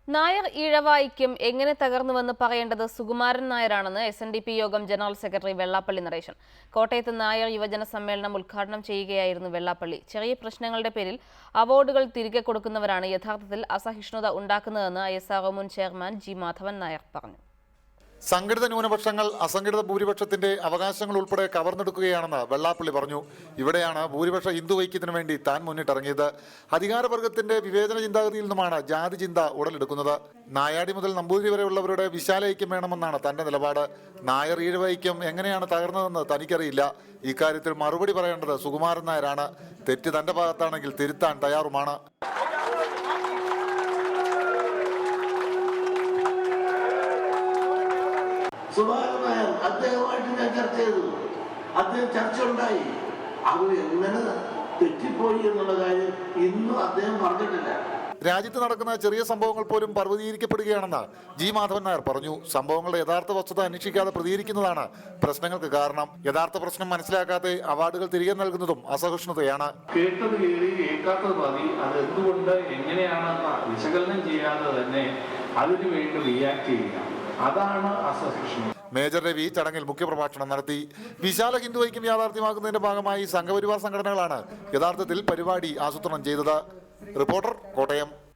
നായർ ഈഴവായിക്കും എങ്ങനെ തകർന്നുവെന്ന് പറയേണ്ടത് സുകുമാരൻ നായരാണെന്ന് SNDP യോഗം ജനറൽ സെക്രട്ടറി വെള്ളാപ്പള്ളി നടേശൻ. കോട്ടയത്ത് നായർ യുവജന സമ്മേളനം ഉദ്ഘാടനം ചെയ്യുകയായിരുന്നു വെള്ളാപ്പള്ളി. ചെറിയ പ്രശ്നങ്ങളുടെ പേരിൽ അവാർഡുകൾ തിരികെ കൊടുക്കുന്നവരാണ് യഥാർത്ഥത്തിൽ അസഹിഷ്ണുത ഉണ്ടാക്കുന്നതെന്ന് ISRO മുൻ ചെയർമാൻ G. മാധവൻ നായർ പറഞ്ഞു. സംഘടിത ന്യൂനപക്ഷങ്ങൾ അസംഘടിത ഭൂരിപക്ഷത്തിന്റെ അവകാശങ്ങൾ ഉൾപ്പെടെ കവർന്നെടുക്കുകയാണെന്ന് വെള്ളാപ്പള്ളി പറഞ്ഞു. ഇവിടെയാണ് ഭൂരിപക്ഷ ഹിന്ദു ഐക്യത്തിനു വേണ്ടി താൻ മുന്നിട്ടിറങ്ങിയത്. അധികാരവർഗത്തിന്റെ വിവേചന ചിന്താഗതിയിൽ നിന്നുമാണ് ജാതി ചിന്ത ഉടലെടുക്കുന്നത്. നായാടി മുതൽ നമ്പൂതിരി വരെയുള്ളവരുടെ വിശാല ഐക്യം വേണമെന്നാണ് തന്റെ നിലപാട്. നായർ ഈഴവ ഐക്യം എങ്ങനെയാണ് തകർന്നതെന്ന് തനിക്കറിയില്ല. ഇക്കാര്യത്തിൽ മറുപടി പറയേണ്ടത് സുകുമാരൻ നായരാണ്. തെറ്റ് തന്റെ ഭാഗത്താണെങ്കിൽ തിരുത്താൻ തയ്യാറുമാണ്. സുകുമാരൻ നായർ അദ്ദേഹമായിട്ട് ഞാൻ ചർച്ച ചെയ്തു. അദ്ദേഹം ചർച്ച ഉണ്ടായി. അവർ എങ്ങനെ തെറ്റിപ്പോയി എന്നുള്ള കാര്യം ഇന്നും അദ്ദേഹം പറഞ്ഞിട്ടില്ല. രാജ്യത്ത് നടക്കുന്ന ചെറിയ സംഭവങ്ങൾ പോലും പർവ്വതീകരിക്കപ്പെടുകയാണെന്ന് G. മാധവൻ നായർ പറഞ്ഞു. സംഭവങ്ങളുടെ യഥാർത്ഥ വസ്തുത അന്വേഷിക്കാതെ പ്രതികരിക്കുന്നതാണ് പ്രശ്നങ്ങൾക്ക് കാരണം. യഥാർത്ഥ പ്രശ്നം മനസ്സിലാക്കാതെ അവാർഡുകൾ തിരികെ നൽകുന്നതും അസഹിഷ്ണുതയാണ്. കേട്ടത് കേറി കേൾക്കാത്തത് മതി. അത് എന്തുകൊണ്ട് എങ്ങനെയാണെന്ന് വിശകലനം ചെയ്യാതെ തന്നെ അതിനു വേണ്ടി റിയാക്ട് ചെയ്യുക, അതാണ് അസഹിഷ്ണുത. മേജർ രവി ചടങ്ങിൽ മുഖ്യപ്രഭാഷണം നടത്തി. വിശാല ഹിന്ദു ഐക്യം യാഥാർത്ഥ്യമാക്കുന്നതിന്റെ ഭാഗമായി സംഘപരിവാർ സംഘടനകളാണ് യഥാർത്ഥത്തിൽ പരിപാടി ആസൂത്രണം ചെയ്തത്. റിപ്പോർട്ടർ, കോട്ടയം.